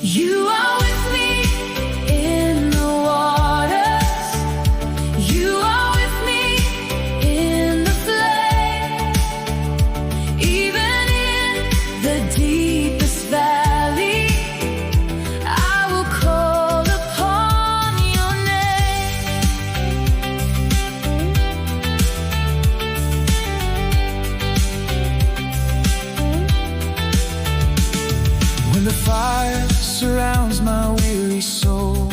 You are with me in the waters. You are with me in the flame. Even in the deepest valley, I will call upon your name. When the fire surrounds my weary soul,